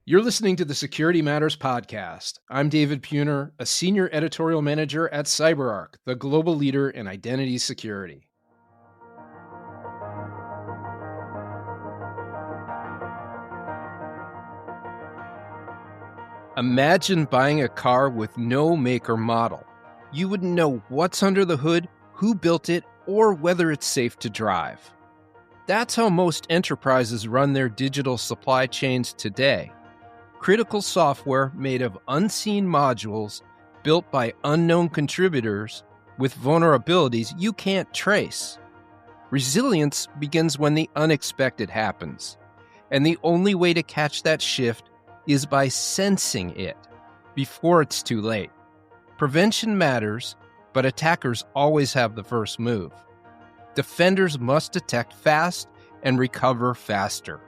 You're listening to the Security Matters podcast. I'm David Puner, a senior editorial manager at CyberArk, the global leader in identity security. Imagine buying a car with no make or model. You wouldn't know what's under the hood, who built it, or whether it's safe to drive. That's how most enterprises run their digital supply chains today. Critical software made of unseen modules built by unknown contributors with vulnerabilities you can't trace. Resilience begins when the unexpected happens, and the only way to catch that shift is by sensing it before it's too late. Prevention matters, but attackers always have the first move. Defenders must detect fast and recover faster.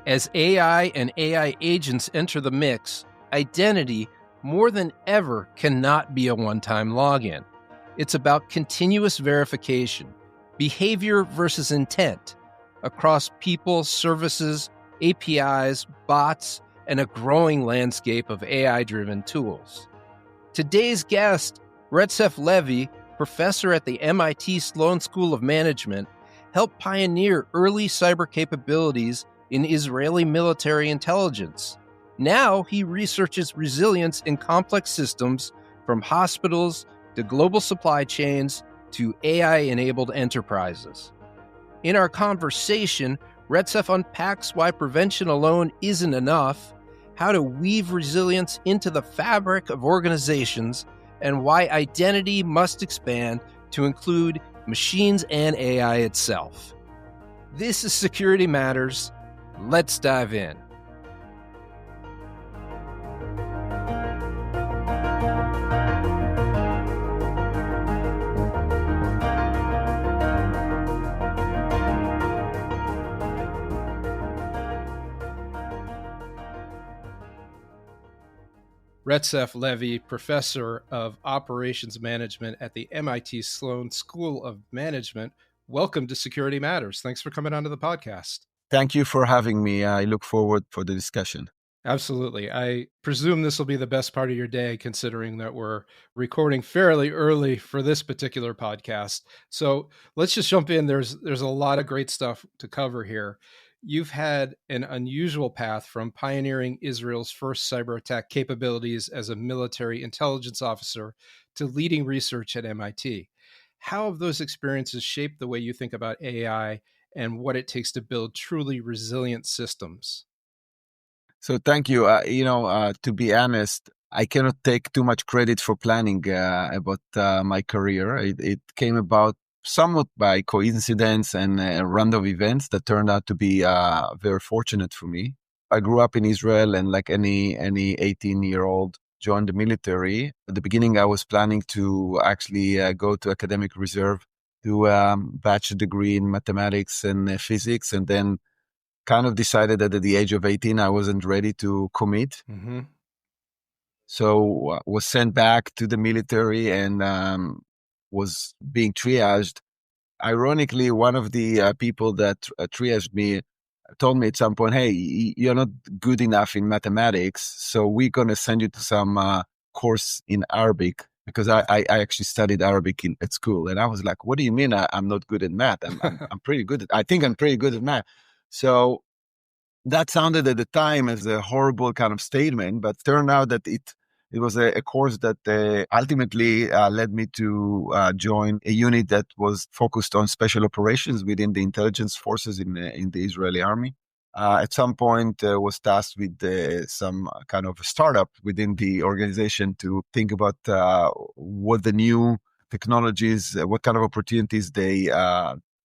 As AI and AI agents enter the mix, identity, more than ever, cannot be a one-time login. It's about continuous verification, behavior versus intent, across people, services, APIs, bots, and a growing landscape of AI-driven tools. Today's guest, Rethink Levi, professor at the MIT Sloan School of Management, helped pioneer early cyber capabilities in Israeli military intelligence. Now he researches resilience in complex systems, from hospitals to global supply chains to AI-enabled enterprises. In our conversation, Rethink unpacks why prevention alone isn't enough, how to weave resilience into the fabric of organizations, and why identity must expand to include machines and AI itself. This is Security Matters. Let's dive in. Rethink Levi, professor of operations management at the MIT Sloan School of Management. Welcome to Security Matters. Thanks for coming onto the podcast. Thank you for having me. I look forward for the discussion. Absolutely. I presume this will be the best part of your day, considering that we're recording fairly early for this particular podcast. So let's just jump in. There's a lot of great stuff to cover here. You've had an unusual path from pioneering Israel's first cyber attack capabilities as a military intelligence officer to leading research at MIT. How have those experiences shaped the way you think about AI and what it takes to build truly resilient systems? So thank you. To be honest, I cannot take too much credit for planning about my career. It came about somewhat by coincidence and random events that turned out to be very fortunate for me. I grew up in Israel, and like any 18-year-old, joined the military. At the beginning, I was planning to actually go to academic reserve, do a bachelor degree in mathematics and physics, and then kind of decided that at the age of 18, I wasn't ready to commit. Mm-hmm. So was sent back to the military and was being triaged. Ironically, one of the people that triaged me told me at some point, hey, you're not good enough in mathematics, so we're going to send you to some course in Arabic, because I actually studied Arabic at school. And I was like, what do you mean I'm not good at math? I'm pretty good I think I'm pretty good at math. So that sounded at the time as a horrible kind of statement, but turned out that it was a course that ultimately led me to join a unit that was focused on special operations within the intelligence forces in the Israeli army. At some point, was tasked with some kind of startup within the organization to think about what the new technologies, what kind of opportunities they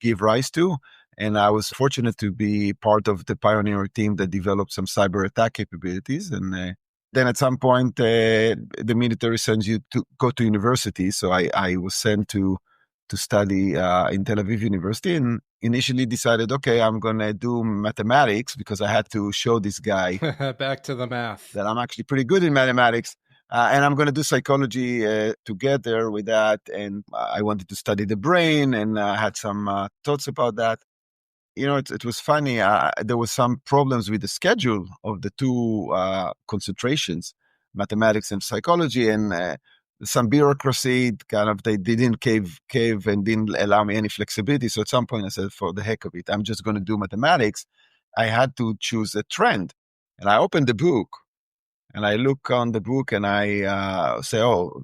give rise to. And I was fortunate to be part of the pioneer team that developed some cyber attack capabilities. And then at some point, the military sends you to go to university. So I was sent to study in Tel Aviv University, and initially decided, okay, I'm going to do mathematics because I had to show this guy back to the math that I'm actually pretty good in mathematics. And I'm going to do psychology together with that. And I wanted to study the brain, and had some thoughts about that. it was funny. There was some problems with the schedule of the two concentrations, mathematics and psychology, and some bureaucracy. Kind of, they didn't cave and didn't allow me any flexibility. So at some point, I said, for the heck of it, I'm just going to do mathematics. I had to choose a trend, and I opened the book and I look on the book and I say, "Oh,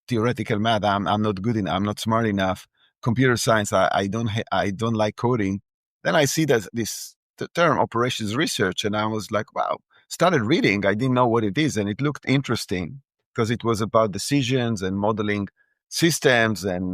theoretical math. I'm not good enough. I'm not smart enough. Computer science. I don't like coding." Then I see that the term operations research, and I was like, "Wow!" Started reading. I didn't know what it is, and it looked interesting because it was about decisions and modeling systems, and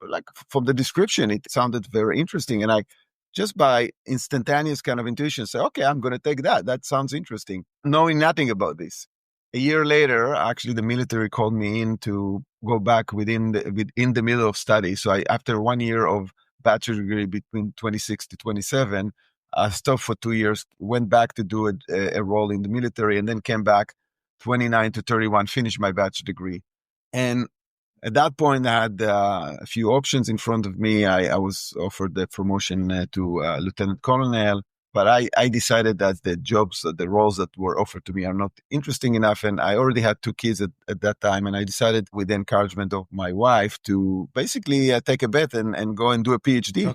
like from the description, it sounded very interesting. And I just by instantaneous kind of intuition say, okay, I'm going to take that. That sounds interesting, knowing nothing about this. A year later, actually, the military called me in to go back within the middle of study. So after 1 year of bachelor degree between 26 to 27, I stopped for 2 years, went back to do a role in the military, and then came back 29 to 31, finished my bachelor degree. And at that point, I had a few options in front of me. I was offered the promotion to lieutenant colonel, but I decided that the roles that were offered to me are not interesting enough. And I already had 2 kids at that time. And I decided, with the encouragement of my wife, to basically take a bet and go and do a PhD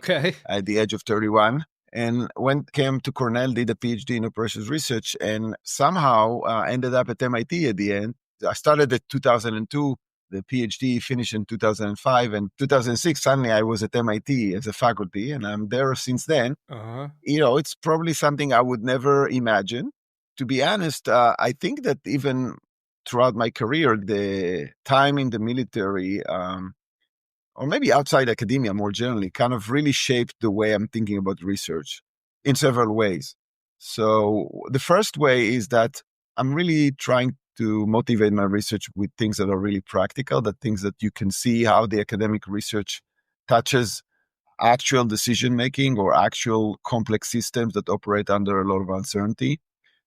at the age of 31. And when came to Cornell, did a PhD in operations research, and somehow ended up at MIT at the end. I started at 2002. The PhD finished in 2005, and 2006, suddenly I was at MIT as a faculty, and I'm there since then. It's probably something I would never imagine. To be honest, I think that even throughout my career, the time in the military, or maybe outside academia more generally, kind of really shaped the way I'm thinking about research in several ways. So the first way is that I'm really trying to motivate my research with things that are really practical, that things that you can see how the academic research touches actual decision making or actual complex systems that operate under a lot of uncertainty.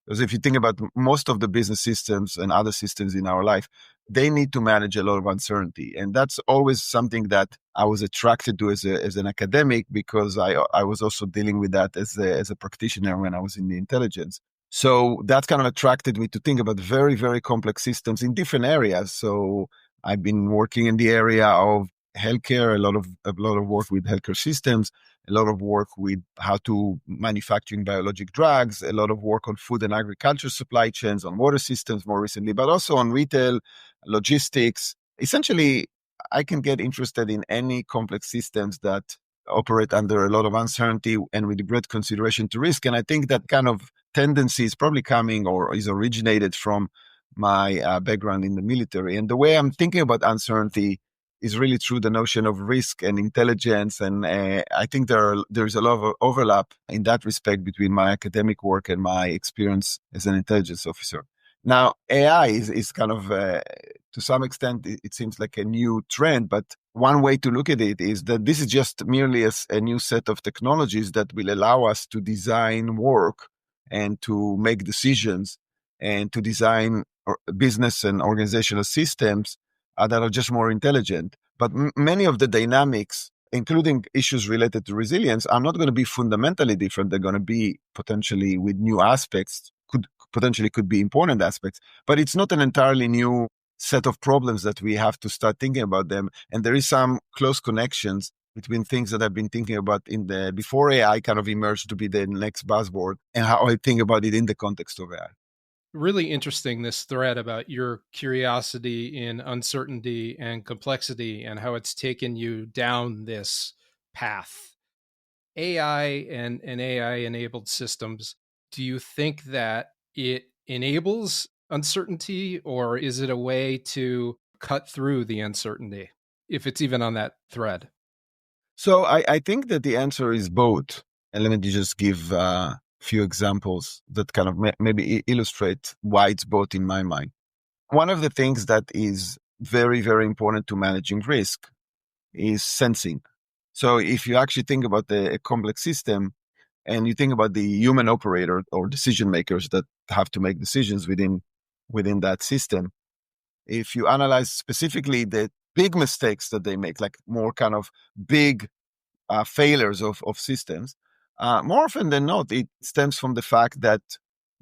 Because if you think about most of the business systems and other systems in our life, they need to manage a lot of uncertainty. And that's always something that I was attracted to as an academic, because I was also dealing with that as a practitioner when I was in the intelligence. So that kind of attracted me to think about very, very complex systems in different areas. So I've been working in the area of healthcare, a lot of work with healthcare systems, a lot of work with how to manufacturing biologic drugs, a lot of work on food and agriculture supply chains, on water systems more recently, but also on retail, logistics. Essentially, I can get interested in any complex systems that operate under a lot of uncertainty and with great consideration to risk. And I think that kind of tendency is probably coming or is originated from my background in the military. And the way I'm thinking about uncertainty is really through the notion of risk and intelligence. And I think there's a lot of overlap in that respect between my academic work and my experience as an intelligence officer. Now, AI is kind of, to some extent, it seems like a new trend, but one way to look at it is that this is just merely a new set of technologies that will allow us to design work and to make decisions and to design business and organizational systems that are just more intelligent. But many of the dynamics, including issues related to resilience, are not going to be fundamentally different. They're going to be potentially with new aspects, could be important aspects, but it's not an entirely new set of problems that we have to start thinking about them. And there is some close connections between things that I've been thinking about before AI kind of emerged to be the next buzzword, and how I think about it in the context of AI. Really interesting, this thread about your curiosity in uncertainty and complexity and how it's taken you down this path. AI and AI enabled systems, do you think that it enables uncertainty, or is it a way to cut through the uncertainty, if it's even on that thread? So I think that the answer is both. And let me just give a few examples that kind of maybe illustrate why it's both in my mind. One of the things that is very, very important to managing risk is sensing. So if you actually think about a complex system and you think about the human operator or decision makers that have to make decisions within that system, if you analyze specifically the big mistakes that they make, like more kind of big failures of systems, More often than not, it stems from the fact that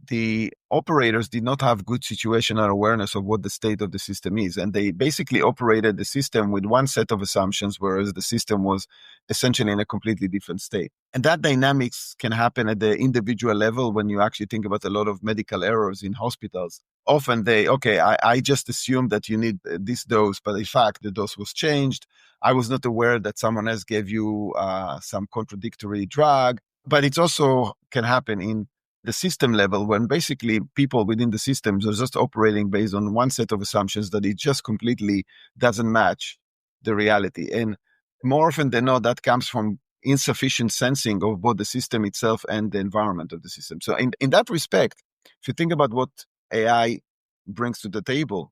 the operators did not have good situational awareness of what the state of the system is. And they basically operated the system with one set of assumptions, whereas the system was essentially in a completely different state. And that dynamics can happen at the individual level when you actually think about a lot of medical errors in hospitals. Often I just assumed that you need this dose, but in fact, the dose was changed. I was not aware that someone else gave you some contradictory drug. But it also can happen in the system level when basically people within the systems are just operating based on one set of assumptions that it just completely doesn't match the reality. And more often than not, that comes from insufficient sensing of both the system itself and the environment of the system. So in that respect, if you think about what AI brings to the table,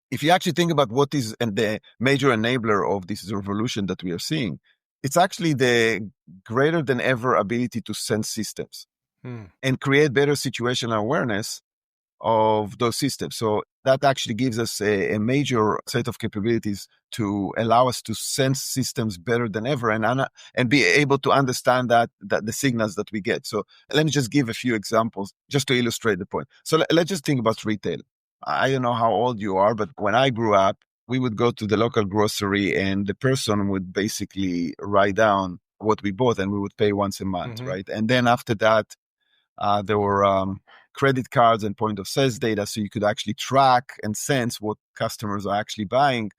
if you actually think about what is the major enabler of this revolution that we are seeing, it's actually the greater than ever ability to sense systems and create better situational awareness of those systems. So that actually gives us a major set of capabilities to allow us to sense systems better than ever and be able to understand that the signals that we get. So let me just give a few examples just to illustrate the point. So let's just think about retail. I don't know how old you are, but when I grew up, we would go to the local grocery and the person would basically write down what we bought and we would pay once a month, right? And then after that, there were credit cards and point of sales data, so you could actually track and sense what customers are actually buying.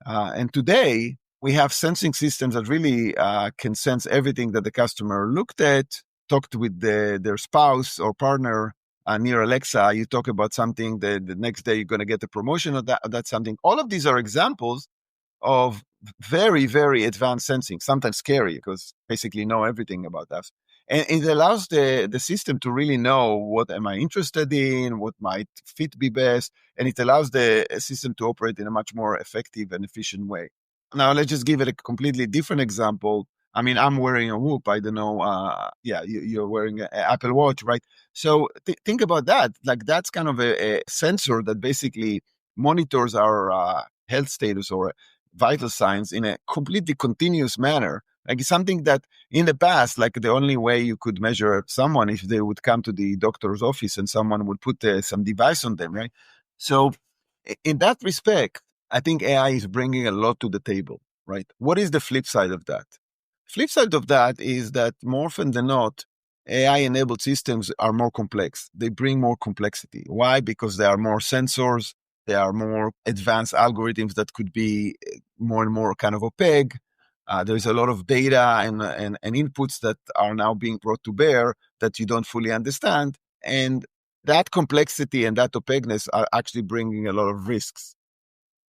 And today, we have sensing systems that really can sense everything that the customer looked at, talked with their spouse or partner near Alexa. You talk about something, the next day you're going to get a promotion of that something. All of these are examples of very, very advanced sensing, sometimes scary because basically know everything about us. And it allows the system to really know what am I interested in, what might fit me best, and it allows the system to operate in a much more effective and efficient way. Now, let's just give it a completely different example. I mean, I'm wearing a Whoop. I don't know. You're wearing an Apple Watch, right? So think about that. Like that's kind of a sensor that basically monitors our health status or vital signs in a completely continuous manner. Like something that in the past, like the only way you could measure someone if they would come to the doctor's office and someone would put some device on them, right? So in that respect, I think AI is bringing a lot to the table, right? What is the flip side of that? Flip side of that is that more often than not, AI-enabled systems are more complex. They bring more complexity. Why? Because there are more sensors, there are more advanced algorithms that could be more and more kind of opaque. There's a lot of data and inputs that are now being brought to bear that you don't fully understand. And that complexity and that opaqueness are actually bringing a lot of risks.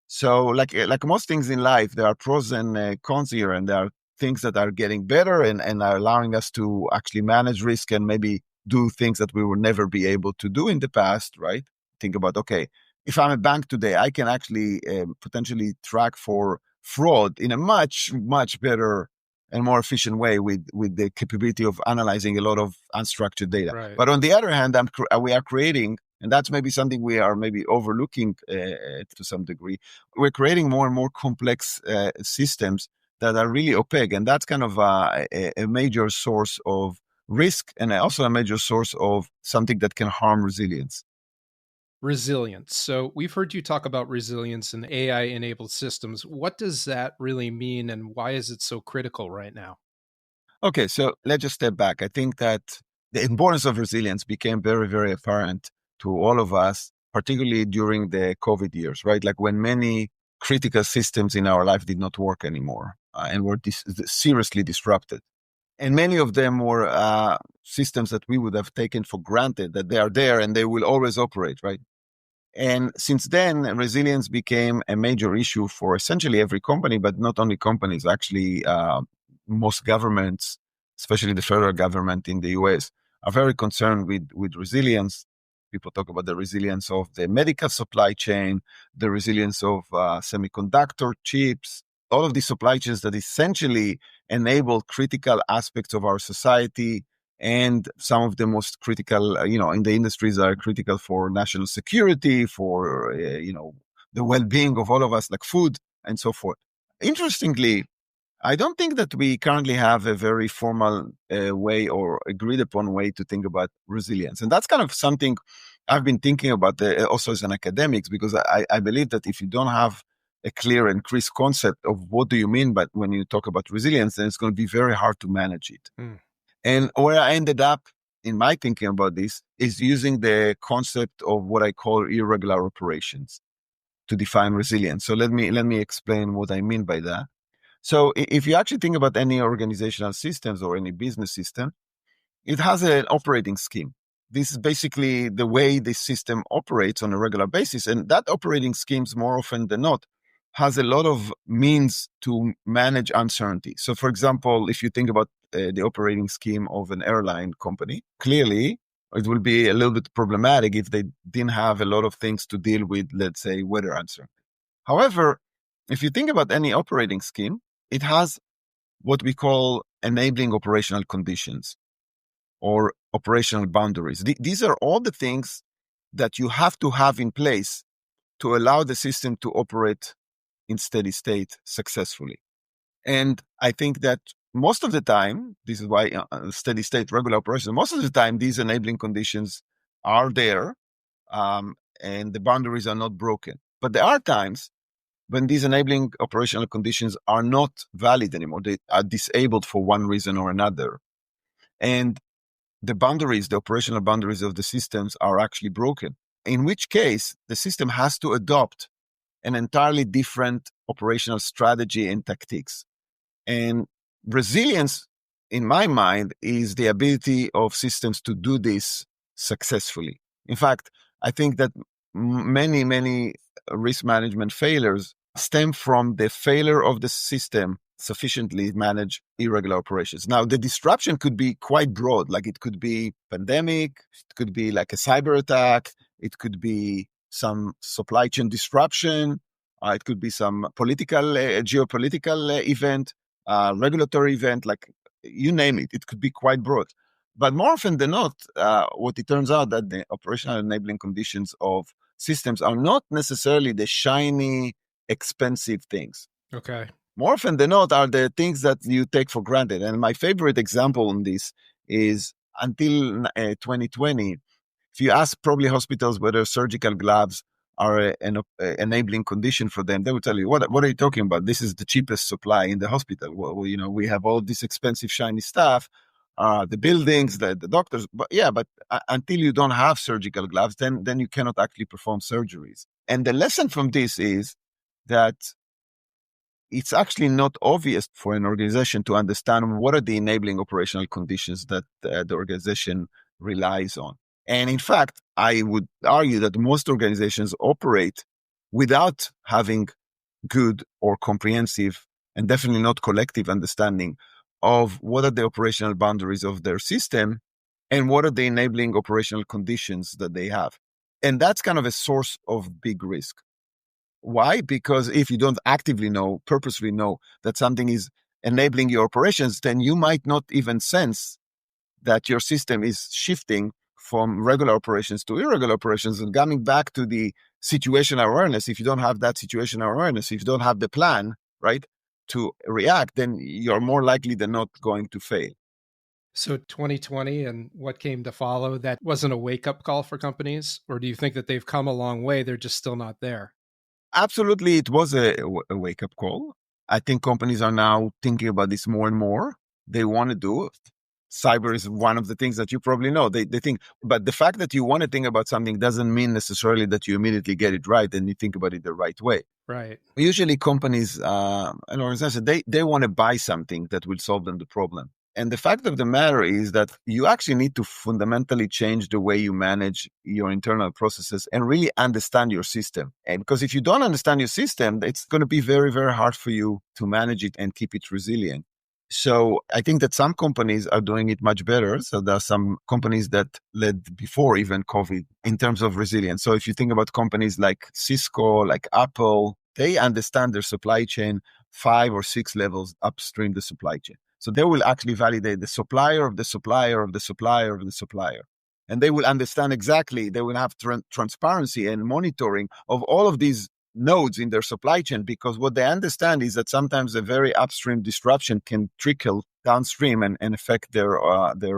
So like most things in life, there are pros and cons here, and there are things that are getting better and are allowing us to actually manage risk and maybe do things that we would never be able to do in the past, right? Think about, okay, if I'm a bank today, I can actually potentially track for fraud in a much, much better and more efficient way with the capability of analyzing a lot of unstructured data. Right. But on the other hand, we are creating, and that's maybe something we are maybe overlooking to some degree, we're creating more and more complex systems that are really opaque. And that's kind of a major source of risk and also a major source of something that can harm resilience. Resilience. So we've heard you talk about resilience in AI enabled systems. What does that really mean and why is it so critical right now? Okay, so let's just step back. I think that the importance of resilience became very, very apparent to all of us, particularly during the COVID years, right? Like when many critical systems in our life did not work anymore and were seriously disrupted. And many of them were systems that we would have taken for granted that they are there and they will always operate, right? And since then, resilience became a major issue for essentially every company, but not only companies, actually, most governments, especially the federal government in the US, are very concerned with resilience. People talk about the resilience of the medical supply chain, the resilience of semiconductor chips, all of these supply chains that essentially enable critical aspects of our society and some of the most critical, in the industries that are critical for national security, for, the well-being of all of us, like food and so forth. Interestingly, I don't think that we currently have a very formal way or agreed upon way to think about resilience. And that's kind of something I've been thinking about also as an academic, because I believe that if you don't have a clear and crisp concept of what do you mean by when you talk about resilience, then it's going to be very hard to manage it. And where I ended up in my thinking about this is using the concept of what I call irregular operations to define resilience. So let me explain what I mean by that. So if you actually think about any organizational systems or any business system, it has an operating scheme. This is basically the way the system operates on a regular basis. And that operating schemes, more often than not, has a lot of means to manage uncertainty. So, for example, if you think about the operating scheme of an airline company, clearly it will be a little bit problematic if they didn't have a lot of things to deal with, let's say, weather uncertainty. However, if you think about any operating scheme, it has what we call enabling operational conditions or operational boundaries. These are all the things that you have to have in place to allow the system to operate in steady state successfully. And I think that most of the time, this is why steady state regular operation, most of the time, these enabling conditions are there and the boundaries are not broken. But there are times when these enabling operational conditions are not valid anymore. They are disabled for one reason or another. And the boundaries, the operational boundaries of the systems are actually broken, in which case the system has to adopt an entirely different operational strategy and tactics. And resilience, in my mind, is the ability of systems to do this successfully. In fact, I think that many risk management failures stem from the failure of the system sufficiently manage irregular operations. Now, the disruption could be quite broad, like it could be pandemic, it could be like a cyber attack, it could be some supply chain disruption, it could be some political, geopolitical event, regulatory event, like you name it. It could be quite broad. But more often than not, what it turns out that the operational enabling conditions of systems are not necessarily the shiny, expensive things. Okay. More often than not are the things that you take for granted. And my favorite example on this is until 2020, if you ask probably hospitals whether surgical gloves are an enabling condition for them, they will tell you, what are you talking about? This is the cheapest supply in the hospital. Well, we have all this expensive, shiny stuff, the buildings, the doctors. But until you don't have surgical gloves, then you cannot actually perform surgeries. And the lesson from this is that it's actually not obvious for an organization to understand what are the enabling operational conditions that the organization relies on. And in fact, I would argue that most organizations operate without having good or comprehensive and definitely not collective understanding of what are the operational boundaries of their system and what are the enabling operational conditions that they have. And that's kind of a source of big risk. Why? Because if you don't actively know, purposely know that something is enabling your operations, then you might not even sense that your system is shifting from regular operations to irregular operations. And coming back to the situational awareness, if you don't have that situational awareness, if you don't have the plan, right, to react, then you're more likely than not going to fail. So 2020 and what came to follow, that wasn't a wake-up call for companies? Or do you think that they've come a long way, they're just still not there? Absolutely, it was a wake-up call. I think companies are now thinking about this more and more. They want to do it. Cyber is one of the things that you probably know. They think, but the fact that you want to think about something doesn't mean necessarily that you immediately get it right and you think about it the right way. Right. Usually companies and organizations, they want to buy something that will solve them the problem. And the fact of the matter is that you actually need to fundamentally change the way you manage your internal processes and really understand your system. And because if you don't understand your system, it's going to be very, very hard for you to manage it and keep it resilient. So I think that some companies are doing it much better. So there are some companies that led before even COVID in terms of resilience. So if you think about companies like Cisco, like Apple, they understand their supply chain 5 or 6 levels upstream the supply chain. So they will actually validate the supplier of the supplier of the supplier of the supplier. And they will understand exactly, they will have transparency and monitoring of all of these nodes in their supply chain, because what they understand is that sometimes a very upstream disruption can trickle downstream and affect their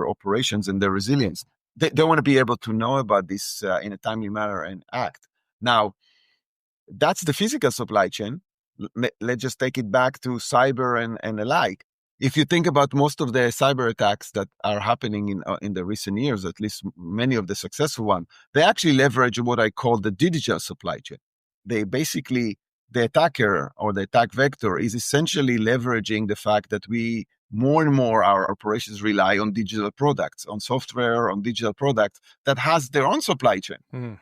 operations and their resilience. They want to be able to know about this in a timely manner and act. Now, that's the physical supply chain. Let's just take it back to cyber and alike. If you think about most of the cyber attacks that are happening in the recent years, at least many of the successful ones, they actually leverage what I call the digital supply chain. They basically, the attacker or the attack vector is essentially leveraging the fact that we more and more our operations rely on digital products, on software, on digital products that has their own supply chain. Mm.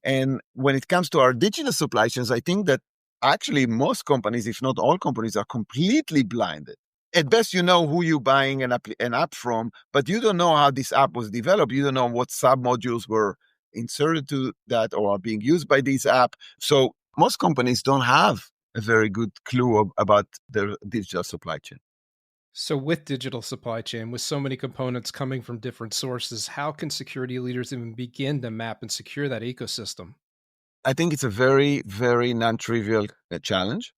And when it comes to our digital supply chains, I think that actually most companies, if not all companies, are completely blinded. At best, you know who you're buying an app from, but you don't know how this app was developed. You don't know what sub-modules were inserted to that or are being used by this app. So most companies don't have a very good clue about their digital supply chain. So with digital supply chain, with so many components coming from different sources, how can security leaders even begin to map and secure that ecosystem? I think it's a very, very non-trivial challenge.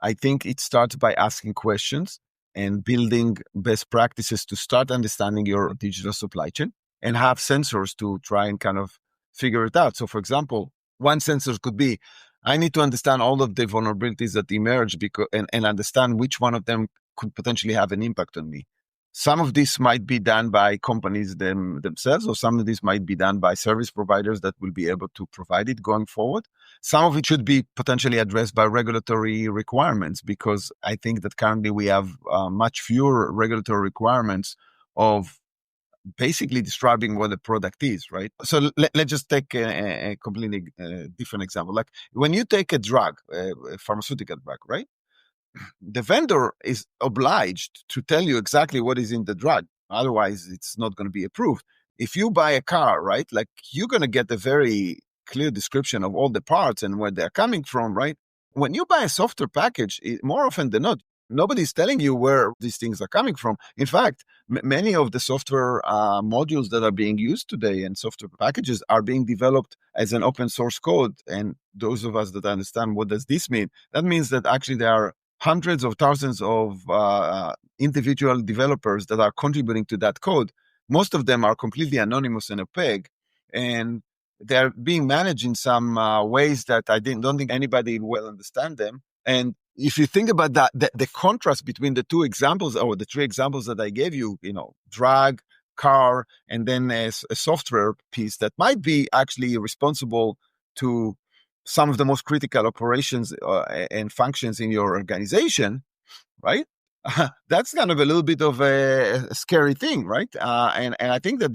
I think it starts by asking questions and building best practices to start understanding your digital supply chain and have sensors to try and kind of figure it out. So, for example, one sensor could be, I need to understand all of the vulnerabilities that emerge and understand which one of them could potentially have an impact on me. Some of this might be done by companies themselves, or some of this might be done by service providers that will be able to provide it going forward. Some of it should be potentially addressed by regulatory requirements, because I think that currently we have much fewer regulatory requirements of basically describing what the product is, right? So let's just take a completely different example. Like when you take a drug, a pharmaceutical drug, right? The vendor is obliged to tell you exactly what is in the drug. Otherwise, it's not going to be approved. If you buy a car, right, like you're going to get a very clear description of all the parts and where they're coming from, right? When you buy a software package, more often than not, nobody's telling you where these things are coming from. In fact, many of the software modules that are being used today and software packages are being developed as an open source code. And those of us that understand what does this mean, that means that actually there are hundreds of thousands of individual developers that are contributing to that code. Most of them are completely anonymous and opaque, and they're being managed in some ways that don't think anybody will understand them. And if you think about that, the contrast between the two examples or the three examples that I gave you, drug, car, and then a software piece that might be actually responsible to some of the most critical operations and functions in your organization, right? That's kind of a little bit of a scary thing, right? And I think that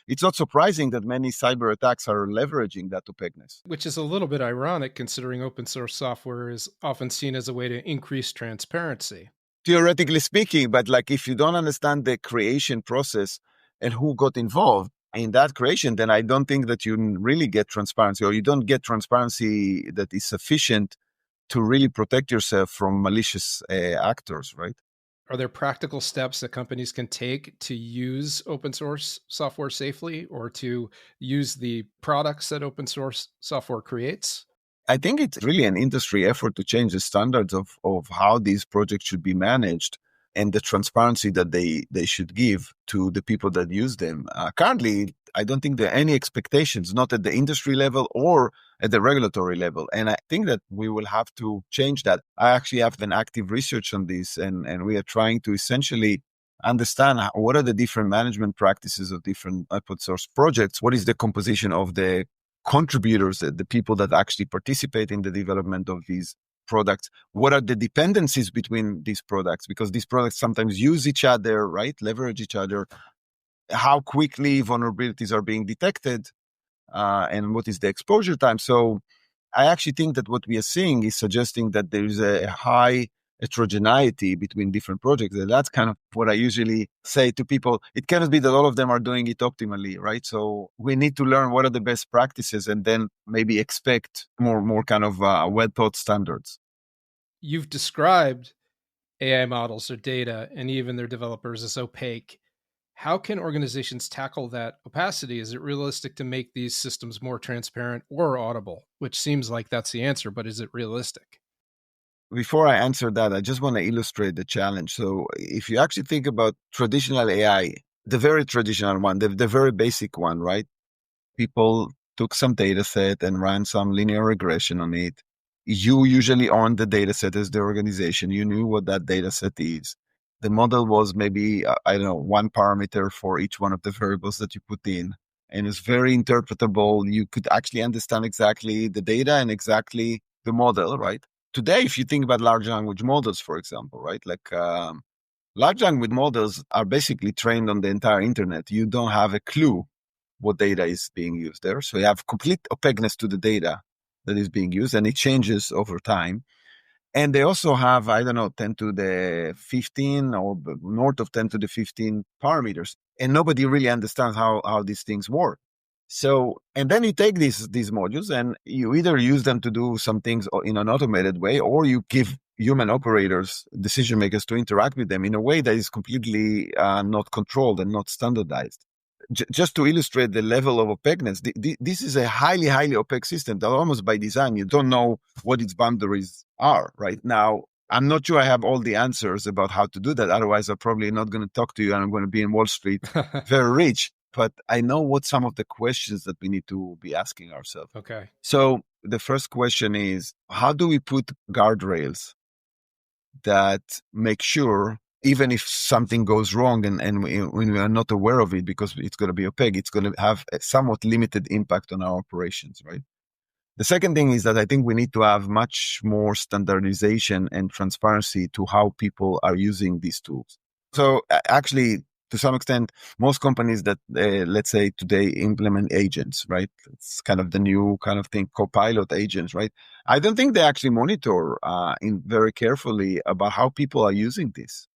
it's not surprising that many cyber attacks are leveraging that opaqueness. Which is a little bit ironic considering open source software is often seen as a way to increase transparency. Theoretically speaking, but like if you don't understand the creation process and who got involved in that creation, then I don't think that you really get transparency, or you don't get transparency that is sufficient to really protect yourself from malicious actors, right? Are there practical steps that companies can take to use open source software safely, or to use the products that open source software creates? I think it's really an industry effort to change the standards of how these projects should be managed and the transparency that they should give to the people that use them. Currently, I don't think there are any expectations, not at the industry level or at the regulatory level. And I think that we will have to change that. I actually have an active research on this, and we are trying to essentially understand what are the different management practices of different open source projects. What is the composition of the contributors, the people that actually participate in the development of these products? What are the dependencies between these products? Because these products sometimes use each other, right? Leverage each other. How quickly vulnerabilities are being detected, and what is the exposure time? So I actually think that what we are seeing is suggesting that there is a high heterogeneity between different projects. And that's kind of what I usually say to people. It cannot be that all of them are doing it optimally, right? So we need to learn what are the best practices and then maybe expect more kind of well-thought standards. You've described AI models or data and even their developers as opaque. How can organizations tackle that opacity? Is it realistic to make these systems more transparent or audible? Which seems like that's the answer, but is it realistic? Before I answer that, I just want to illustrate the challenge. So if you actually think about traditional AI, the very traditional one, the very basic one, right? People took some data set and ran some linear regression on it. You usually own the data set as the organization. You knew what that data set is. The model was maybe, I don't know, one parameter for each one of the variables that you put in. And it's very interpretable. You could actually understand exactly the data and exactly the model, right? Today, if you think about large language models, for example, right? Like large language models are basically trained on the entire internet. You don't have a clue what data is being used there. So you have complete opaqueness to the data that is being used, and it changes over time. And they also have, I don't know, 10 to the 15 or north of 10 to the 15 parameters. And nobody really understands how these things work. So, and then you take these modules and you either use them to do some things in an automated way, or you give human operators, decision makers, to interact with them in a way that is completely not controlled and not standardized. Just to illustrate the level of opaqueness, this is a highly opaque system that almost by design, you don't know what its boundaries are right now. I'm not sure I have all the answers about how to do that. Otherwise, I'm probably not going to talk to you and I'm going to be in Wall Street very rich. But I know what some of the questions that we need to be asking ourselves. Okay. So the first question is, how do we put guardrails that make sure even if something goes wrong and when we are not aware of it because it's going to be opaque, it's going to have a somewhat limited impact on our operations, right? The second thing is that I think we need to have much more standardization and transparency to how people are using these tools. So actually, to some extent, most companies that, let's say today implement agents, right? It's kind of the new kind of thing, copilot agents, right? I don't think they actually monitor very carefully about how people are using this.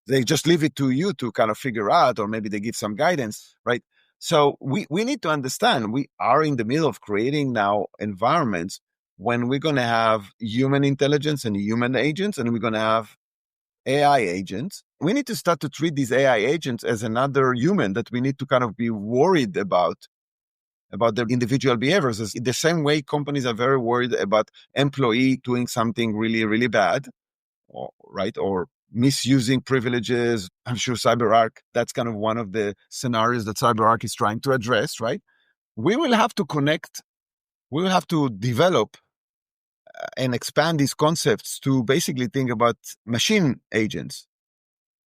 They just leave it to you to kind of figure out, or maybe they give some guidance, right? So we need to understand we are in the middle of creating now environments when we're going to have human intelligence and human agents, and we're going to have AI agents. We need to start to treat these AI agents as another human that we need to kind of be worried about their individual behaviors. It's the same way companies are very worried about employee doing something really bad, or misusing privileges. I'm sure CyberArk, that's kind of one of the scenarios that CyberArk is trying to address, right? We will have to connect, we will have to develop and expand these concepts to basically think about machine agents,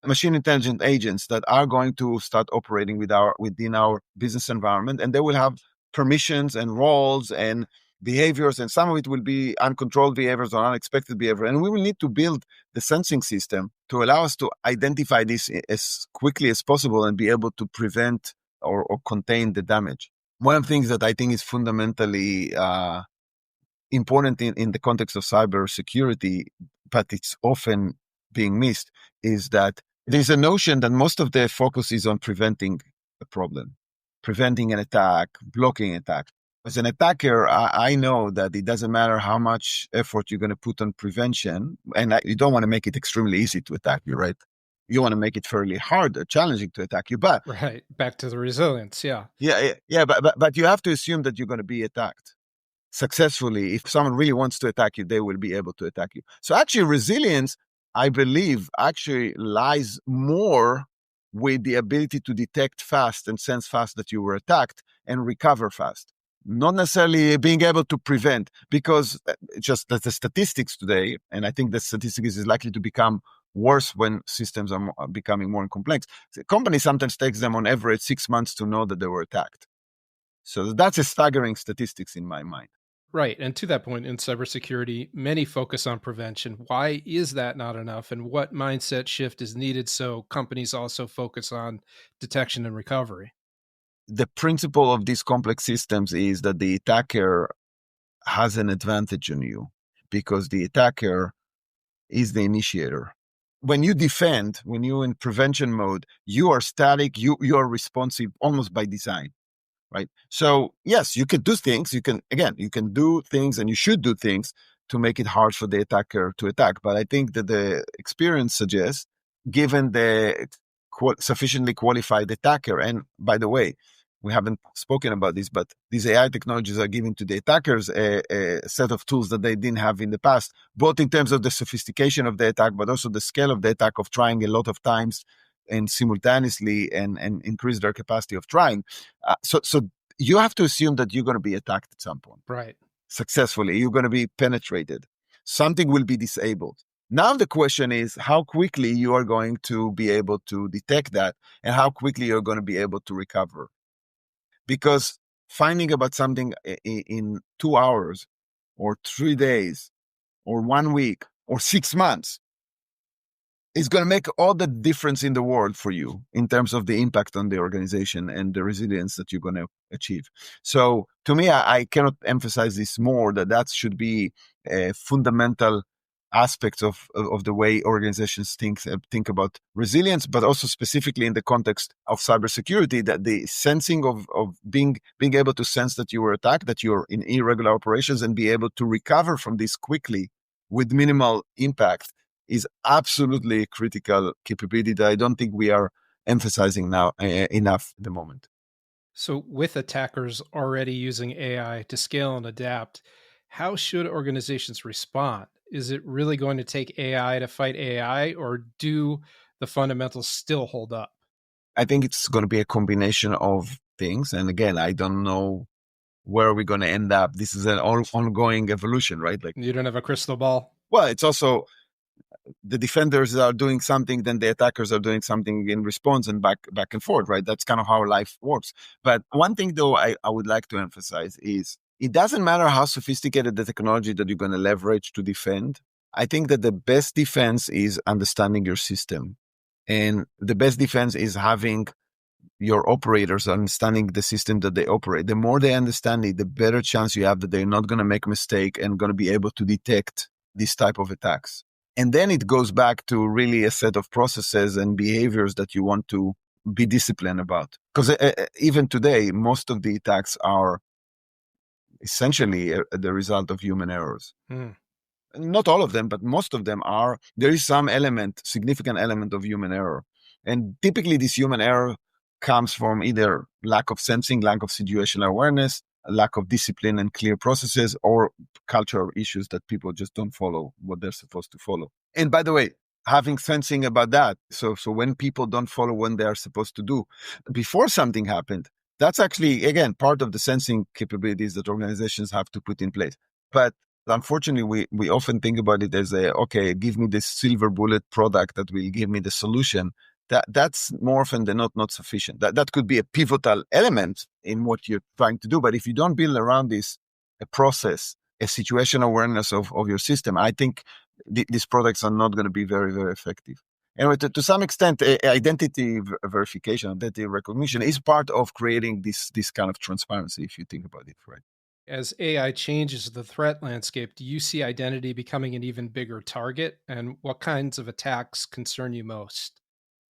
machine intelligent agents that are going to start operating within our business environment, and they will have permissions and roles and behaviors, and some of it will be uncontrolled behaviors or unexpected behavior. And we will need to build the sensing system to allow us to identify this as quickly as possible and be able to prevent or contain the damage. One of the things that I think is fundamentally important in the context of cybersecurity, but it's often being missed, is that there's a notion that most of the focus is on preventing a problem, preventing an attack, blocking an attack. As an attacker, I know that it doesn't matter how much effort you're going to put on prevention, and you don't want to make it extremely easy to attack you, right? You want to make it fairly hard or challenging to attack you, but right, back to the resilience, yeah, but you have to assume that you're going to be attacked successfully. If someone really wants to attack you, they will be able to attack you. So actually, resilience, I believe, actually lies more with the ability to detect fast and sense fast that you were attacked and recover fast. Not necessarily being able to prevent, because just the statistics today, and I think the statistics is likely to become worse when systems are becoming more complex. The company sometimes takes them on average 6 months to know that they were attacked. So that's a staggering statistics in my mind. Right. And to that point, in cybersecurity, many focus on prevention. Why is that not enough? And what mindset shift is needed so companies also focus on detection and recovery? The principle of these complex systems is that the attacker has an advantage on you because the attacker is the initiator. When you defend, when you're in prevention mode, you are static, you are responsive almost by design, right? So yes, you can do things. You can do things, and you should do things to make it hard for the attacker to attack. But I think that the experience suggests, given the sufficiently qualified attacker. And by the way, we haven't spoken about this, but these AI technologies are giving to the attackers a set of tools that they didn't have in the past, both in terms of the sophistication of the attack, but also the scale of the attack of trying a lot of times and simultaneously and increase their capacity of trying. So you have to assume that you're going to be attacked at some point. Right. Successfully. You're going to be penetrated. Something will be disabled. Now the question is how quickly you are going to be able to detect that and how quickly you're going to be able to recover. Because finding about something in 2 hours or 3 days or 1 week or 6 months is going to make all the difference in the world for you in terms of the impact on the organization and the resilience that you're going to achieve. So to me, I cannot emphasize this more, that should be a fundamental aspects of the way organizations think about resilience, but also specifically in the context of cybersecurity, that the sensing of being able to sense that you were attacked, that you're in irregular operations, and be able to recover from this quickly with minimal impact is absolutely a critical capability that I don't think we are emphasizing now enough at the moment. So, with attackers already using AI to scale and adapt, how should organizations respond? Is it really going to take AI to fight AI, or do the fundamentals still hold up? I think it's going to be a combination of things. And again, I don't know where we're going to end up. This is an ongoing evolution, right? Like, You don't have a crystal ball? well, it's also the defenders are doing something, then the attackers are doing something in response, and back and forth, right? That's kind of how life works. But one thing, though, I would like to emphasize is it doesn't matter how sophisticated the technology that you're going to leverage to defend. I think that the best defense is understanding your system. And the best defense is having your operators understanding the system that they operate. The more they understand it, the better chance you have that they're not going to make a mistake and going to be able to detect this type of attacks. And then it goes back to really a set of processes and behaviors that you want to be disciplined about. Because even today, most of the attacks are essentially the result of human errors. Hmm. Not all of them, but most of them are. There is some significant element of human error. And typically this human error comes from either lack of sensing, lack of situational awareness, a lack of discipline and clear processes, or cultural issues that people just don't follow what they're supposed to follow. And by the way, having sensing about that. So when people don't follow what they are supposed to do before something happened, that's actually, again, part of the sensing capabilities that organizations have to put in place. But unfortunately, we often think about it as okay, give me this silver bullet product that will give me the solution. That's more often than not sufficient. That could be a pivotal element in what you're trying to do. But if you don't build around this a process, a situational awareness of your system, I think these products are not going to be very, very effective. Anyway, to some extent, identity verification, identity recognition is part of creating this kind of transparency, if you think about it, right? As AI changes the threat landscape, do you see identity becoming an even bigger target? And what kinds of attacks concern you most?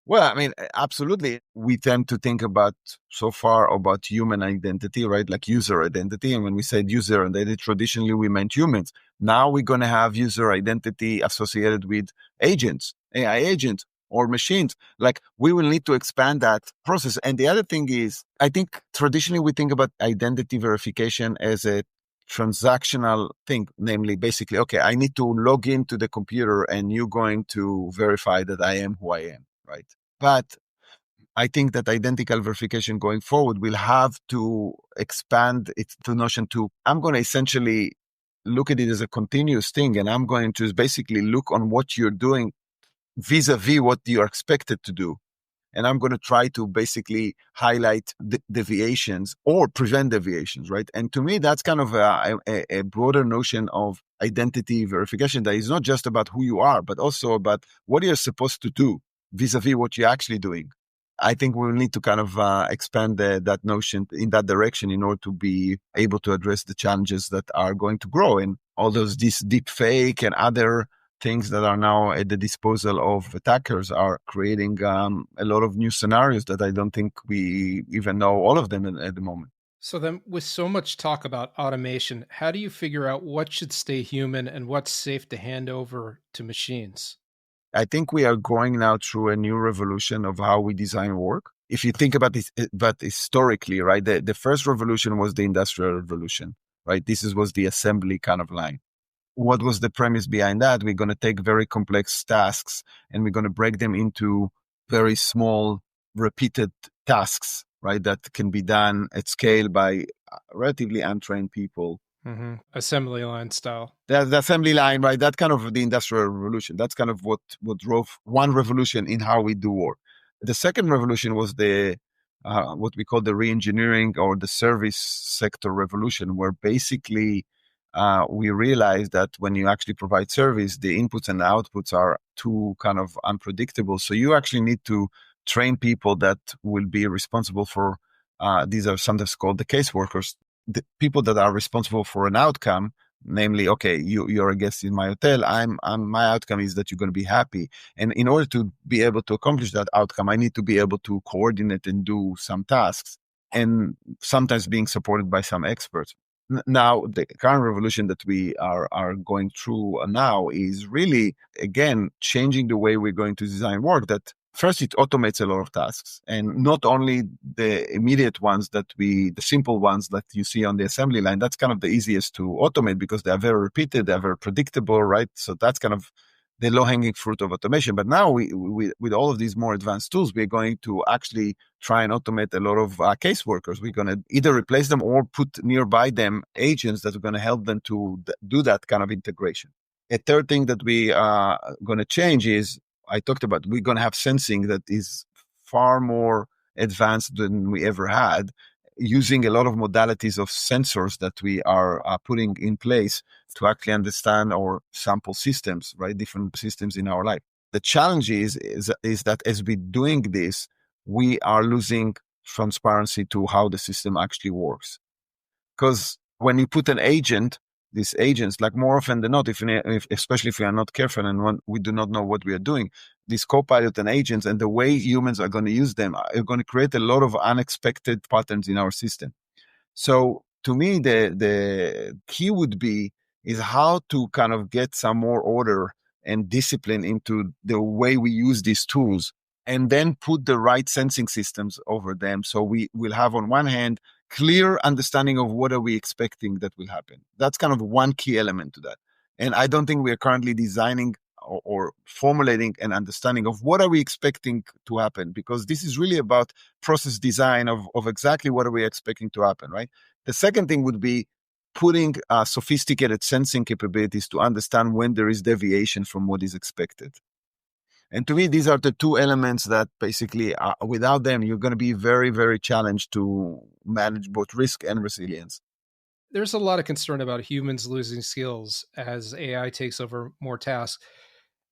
Well, I mean, absolutely. We tend to think about so far about human identity, right? Like user identity. And when we said user identity, traditionally we meant humans. Now we're going to have user identity associated with agents, AI agents or machines. Like we will need to expand that process. And the other thing is, I think traditionally we think about identity verification as a transactional thing, namely basically, okay, I need to log into the computer and you're going to verify that I am who I am, right? But I think that identical verification going forward will have to expand its the notion to, I'm going to essentially look at it as a continuous thing. And I'm going to basically look on what you're doing vis-a-vis what you're expected to do. And I'm going to try to basically highlight the deviations or prevent deviations, right? And to me, that's kind of a broader notion of identity verification that is not just about who you are, but also about what you're supposed to do vis-a-vis what you're actually doing. I think we'll need to kind of expand that notion in that direction in order to be able to address the challenges that are going to grow. And all those this deep fake and other things that are now at the disposal of attackers are creating a lot of new scenarios that I don't think we even know all of them at the moment. So, then with so much talk about automation, how do you figure out what should stay human and what's safe to hand over to machines? I think we are going now through a new revolution of how we design work. If you think about this, but historically, right, the first revolution was the Industrial Revolution, right? Was the assembly kind of line. What was the premise behind that? We're going to take very complex tasks and we're going to break them into very small, repeated tasks, right? That can be done at scale by relatively untrained people. Mm-hmm. Assembly line style. The assembly line, right? That kind of the Industrial Revolution. That's kind of what drove one revolution in how we do work. The second revolution was the what we call the re-engineering or the service sector revolution, where basically we realized that when you actually provide service, the inputs and the outputs are too kind of unpredictable. So you actually need to train people that will be responsible for. These are sometimes called the caseworkers, the people that are responsible for an outcome, namely, okay, you're a guest in my hotel. My outcome is that you're going to be happy. And in order to be able to accomplish that outcome, I need to be able to coordinate and do some tasks, and sometimes being supported by some experts. Now, the current revolution that we are going through now is really, again, changing the way we're going to design work. That first, it automates a lot of tasks, and not only the immediate ones the simple ones that you see on the assembly line. That's kind of the easiest to automate because they are very repeated, they're very predictable, right? So that's kind of the low-hanging fruit of automation. But now, we with all of these more advanced tools, we're going to actually try and automate a lot of caseworkers. We're going to either replace them or put nearby them agents that are going to help them to do that kind of integration. A third thing that we are going to change is, I talked about, we're going to have sensing that is far more advanced than we ever had, using a lot of modalities of sensors that we are putting in place to actually understand our sample systems, right? Different systems in our life. The challenge is that as we're doing this, we are losing transparency to how the system actually works. Because when you put an agent, these agents, like more often than not, especially if we are not careful and when we do not know what we are doing, these co-pilot and agents and the way humans are going to use them are going to create a lot of unexpected patterns in our system. So to me, the key would be is how to kind of get some more order and discipline into the way we use these tools, and then put the right sensing systems over them. So we will have, on one hand, clear understanding of what are we expecting that will happen. That's kind of one key element to that. And I don't think we are currently designing or formulating an understanding of what are we expecting to happen, because this is really about process design of exactly what are we expecting to happen, right? The second thing would be putting sophisticated sensing capabilities to understand when there is deviation from what is expected. And to me, these are the two elements that basically, without them, you're going to be very, very challenged to manage both risk and resilience. There's a lot of concern about humans losing skills as AI takes over more tasks.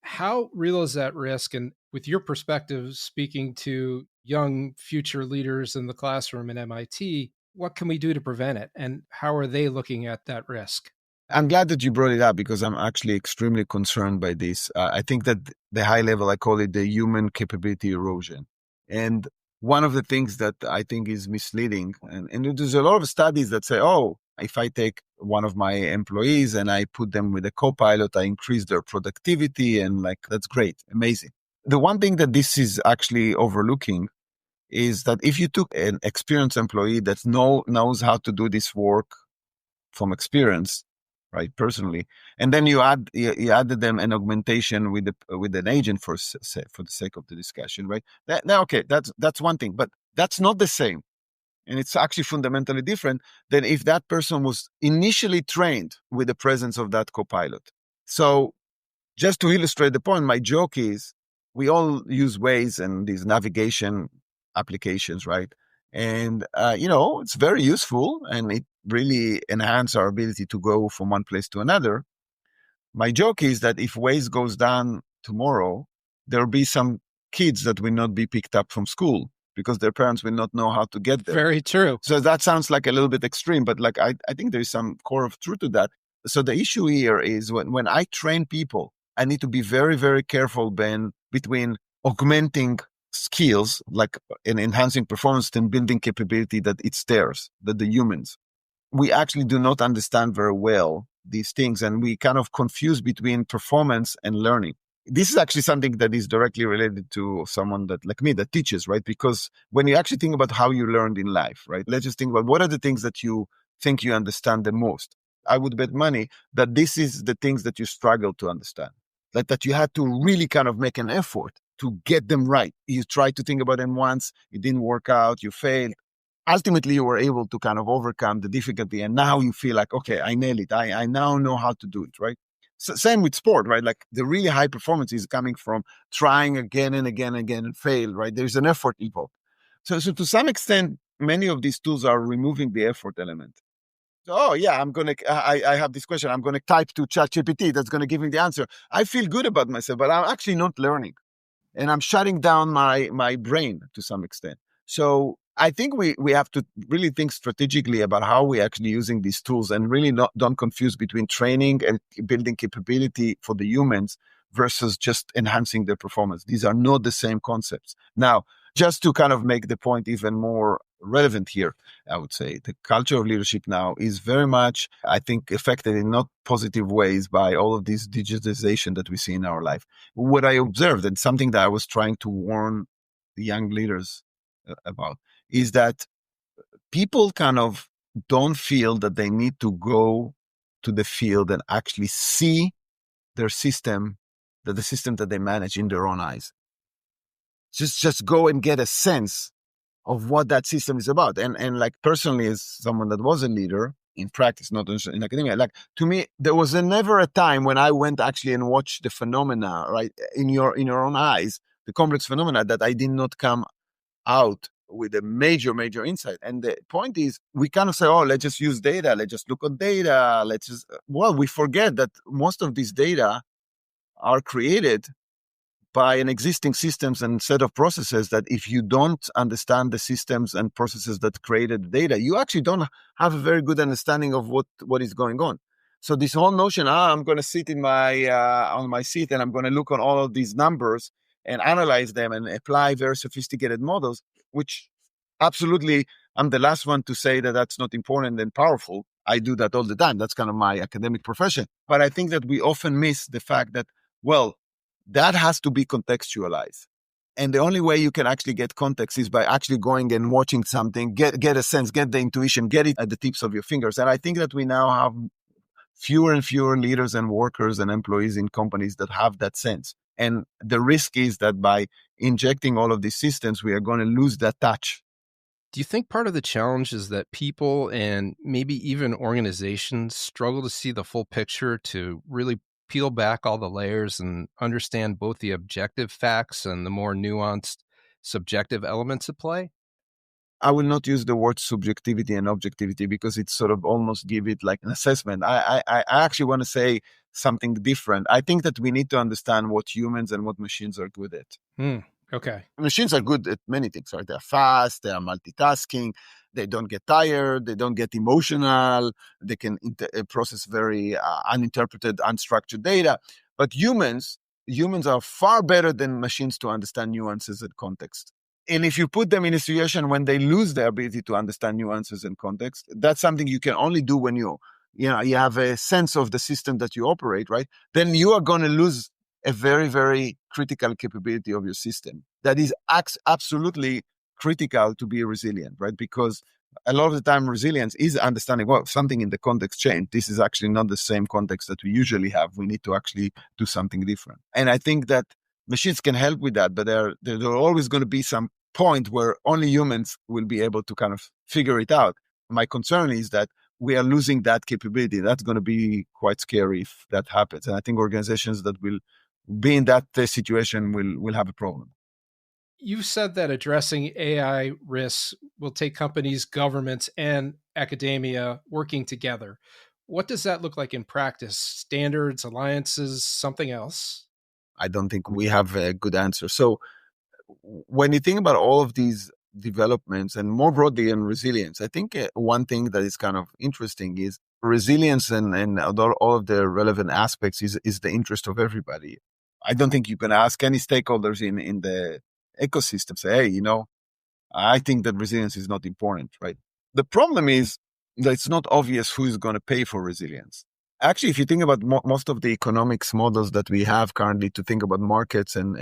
How real is that risk? And with your perspective, speaking to young future leaders in the classroom at MIT, what can we do to prevent it? And how are they looking at that risk? I'm glad that you brought it up because I'm actually extremely concerned by this. I think that the high level, I call it the human capability erosion. And one of the things that I think is misleading, and there's a lot of studies that say, oh, if I take one of my employees and I put them with a co-pilot, I increase their productivity, and like, that's great, amazing. The one thing that this is actually overlooking is that if you took an experienced employee that knows how to do this work from experience, right, personally, and then you added them an augmentation with an agent for the sake of the discussion, right? Now, okay, that's one thing, but that's not the same, and it's actually fundamentally different than if that person was initially trained with the presence of that co-pilot. So, just to illustrate the point, my joke is we all use Waze and these navigation applications, right? And it's very useful, and it really enhances our ability to go from one place to another. My joke is that if Waze goes down tomorrow, there'll be some kids that will not be picked up from school because their parents will not know how to get there. Very true. So that sounds like a little bit extreme, but like I think there is some core of truth to that. So the issue here is when I train people, I need to be very, very careful, Ben, between augmenting skills like in enhancing performance and building capability that it's theirs, that the humans. We actually do not understand very well these things, and we kind of confuse between performance and learning. this is actually something that is directly related to someone that like me that teaches, right? Because when you actually think about how you learned in life, right? Let's just think about what are the things that you think you understand the most. I would bet money that this is the things that you struggle to understand, like that you had to really kind of make an effort to get them right. You tried to think about them once, it didn't work out, you failed. Ultimately, you were able to kind of overcome the difficulty, and now you feel like, okay, I nailed it. I now know how to do it, right? Same with sport, right? Like the really high performance is coming from trying again and again and again and fail, right? There's an effort involved. So to some extent, many of these tools are removing the effort element. So, oh yeah, I have this question. I'm gonna type to ChatGPT. That's gonna give me the answer. I feel good about myself, but I'm actually not learning, and I'm shutting down my brain to some extent. So I think we have to really think strategically about how we're actually using these tools, and really not don't confuse between training and building capability for the humans versus just enhancing their performance. These are not the same concepts. Now, just to kind of make the point even more relevant here, I would say the culture of leadership now is very much, I think, affected in not positive ways by all of this digitization that we see in our life. What I observed, and something that I was trying to warn the young leaders about, is that people kind of don't feel that they need to go to the field and actually see their system, that the system that they manage in their own eyes. Just go and get a sense of what that system is about. And like personally, as someone that was a leader in practice, not in academia, like to me, there was never a time when I went actually and watched the phenomena, right, in your own eyes, the complex phenomena, that I did not come out with a major insight. And the point is, we kind of say, oh, let's just use data, let's just look at data, let's just, well, we forget that most of these data are created by an existing systems and set of processes, that if you don't understand the systems and processes that created the data, you actually don't have a very good understanding of what is going on. So this whole notion, I'm going to sit in my on my seat and I'm going to look on all of these numbers and analyze them and apply very sophisticated models, which absolutely, I'm the last one to say that that's not important and powerful. I do that all the time. That's kind of my academic profession. But I think that we often miss the fact that, well, that has to be contextualized. And the only way you can actually get context is by actually going and watching something, get a sense, get the intuition, get it at the tips of your fingers. And I think that we now have fewer and fewer leaders and workers and employees in companies that have that sense. And the risk is that by injecting all of these systems, we are going to lose that touch. Do you think part of the challenge is that people and maybe even organizations struggle to see the full picture, to really peel back all the layers and understand both the objective facts and the more nuanced subjective elements at play? I will not use the word subjectivity and objectivity because it's sort of almost give it like an assessment. I actually want to say something different. I think that we need to understand what humans and what machines are good at. Okay. Machines are good at many things, right? They're fast, they are multitasking, they don't get tired, they don't get emotional, they can process very uninterpreted, unstructured data. But humans are far better than machines to understand nuances and context. And if you put them in a situation when they lose their ability to understand nuances and context, that's something you can only do when you have a sense of the system that you operate, right? Then you are going to lose a very critical capability of your system that is absolutely critical to be resilient, right? Because a lot of the time resilience is understanding, well, something in the context changed. This is actually not the same context that we usually have. We need to actually do something different. And I think that machines can help with that, but there are always going to be some point where only humans will be able to kind of figure it out. My concern is that we are losing that capability. That's going to be quite scary if that happens. And I think organizations that will be in that situation will have a problem. You said that addressing AI risks will take companies, governments, and academia working together. What does that look like in practice? Standards, alliances, something else? I don't think we have a good answer. So when you think about all of these developments and more broadly in resilience, I think one thing that is kind of interesting is resilience and all of the relevant aspects is the interest of everybody. I don't think you can ask any stakeholders in the ecosystem, say, hey, I think that resilience is not important, right? The problem is that it's not obvious who's going to pay for resilience. Actually, if you think about most of the economics models that we have currently to think about markets and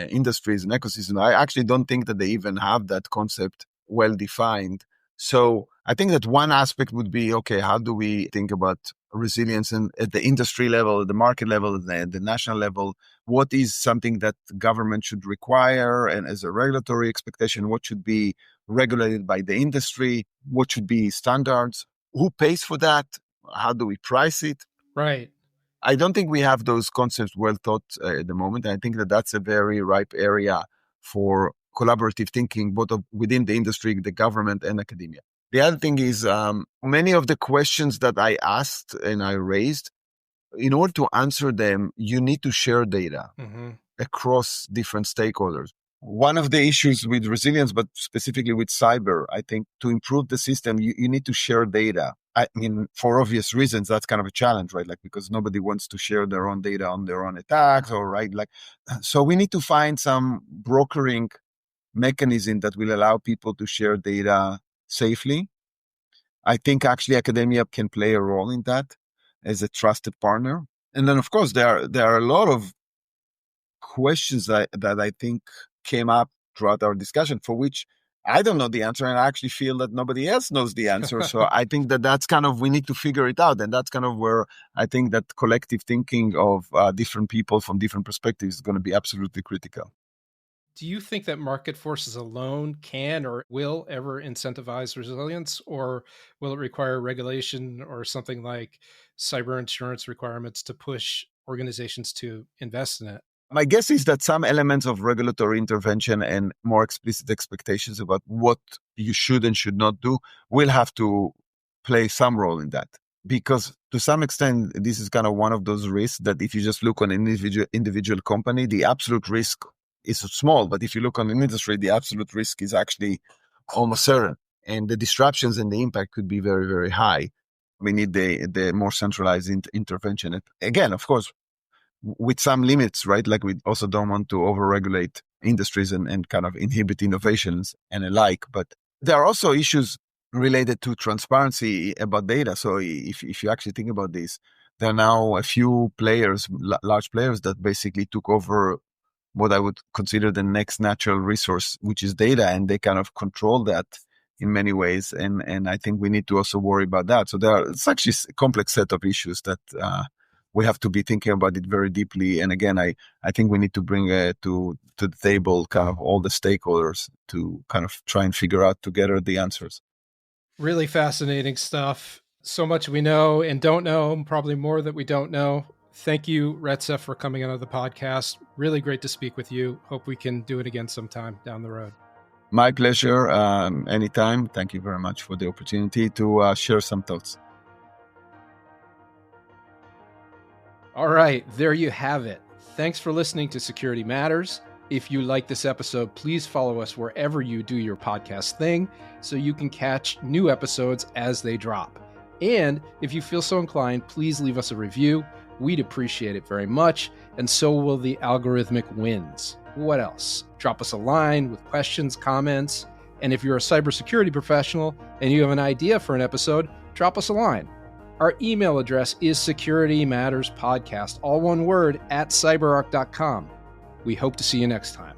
industries and ecosystems, I actually don't think that they even have that concept well defined. So I think that one aspect would be, okay, how do we think about resilience at the industry level, the market level, the national level? What is something that government should require and as a regulatory expectation? What should be regulated by the industry? What should be standards? Who pays for that? How do we price it? Right. I don't think we have those concepts well thought at the moment. I think that that's a very ripe area for collaborative thinking, both within the industry, the government, and academia. The other thing is many of the questions that I asked and I raised, in order to answer them, you need to share data across different stakeholders. One of the issues with resilience, but specifically with cyber, I think to improve the system, you need to share data. I mean, for obvious reasons, that's kind of a challenge, right? Like, because nobody wants to share their own data on their own attacks, or right? Like, so we need to find some brokering mechanism that will allow people to share data safely. I think actually academia can play a role in that as a trusted partner. And then, of course, there are a lot of questions that I think came up throughout our discussion for which I don't know the answer, and I actually feel that nobody else knows the answer. So I think that that's kind of, we need to figure it out. And that's kind of where I think that collective thinking of different people from different perspectives is going to be absolutely critical. Do you think that market forces alone can or will ever incentivize resilience, or will it require regulation or something like cyber insurance requirements to push organizations to invest in it? My guess is that some elements of regulatory intervention and more explicit expectations about what you should and should not do will have to play some role in that. Because to some extent, this is kind of one of those risks that if you just look on an individual company, the absolute risk is small. But if you look on an industry, the absolute risk is actually almost certain. And the disruptions and the impact could be very, very high. We need the more centralized intervention. And again, of course, with some limits, right? Like we also don't want to overregulate industries and kind of inhibit innovations and alike. But there are also issues related to transparency about data. So if you actually think about this, there are now a few players, large players that basically took over what I would consider the next natural resource, which is data, and they kind of control that in many ways. And I think we need to also worry about that. So it's actually a complex set of issues that we have to be thinking about it very deeply. And again, I think we need to bring to the table kind of all the stakeholders to kind of try and figure out together the answers. Really fascinating stuff. So much we know and don't know, probably more that we don't know. Thank you, Retsa, for coming on the podcast. Really great to speak with you. Hope we can do it again sometime down the road. My pleasure. Anytime. Thank you very much for the opportunity to share some thoughts. All right, there you have it. Thanks for listening to Security Matters. If you like this episode, please follow us wherever you do your podcast thing so you can catch new episodes as they drop. And if you feel so inclined, please leave us a review. We'd appreciate it very much, and so will the algorithmic wins. What else? Drop us a line with questions, comments, and if you're a cybersecurity professional and you have an idea for an episode, drop us a line. Our email address is securitymatterspodcast, all one word, @cyberark.com. We hope to see you next time.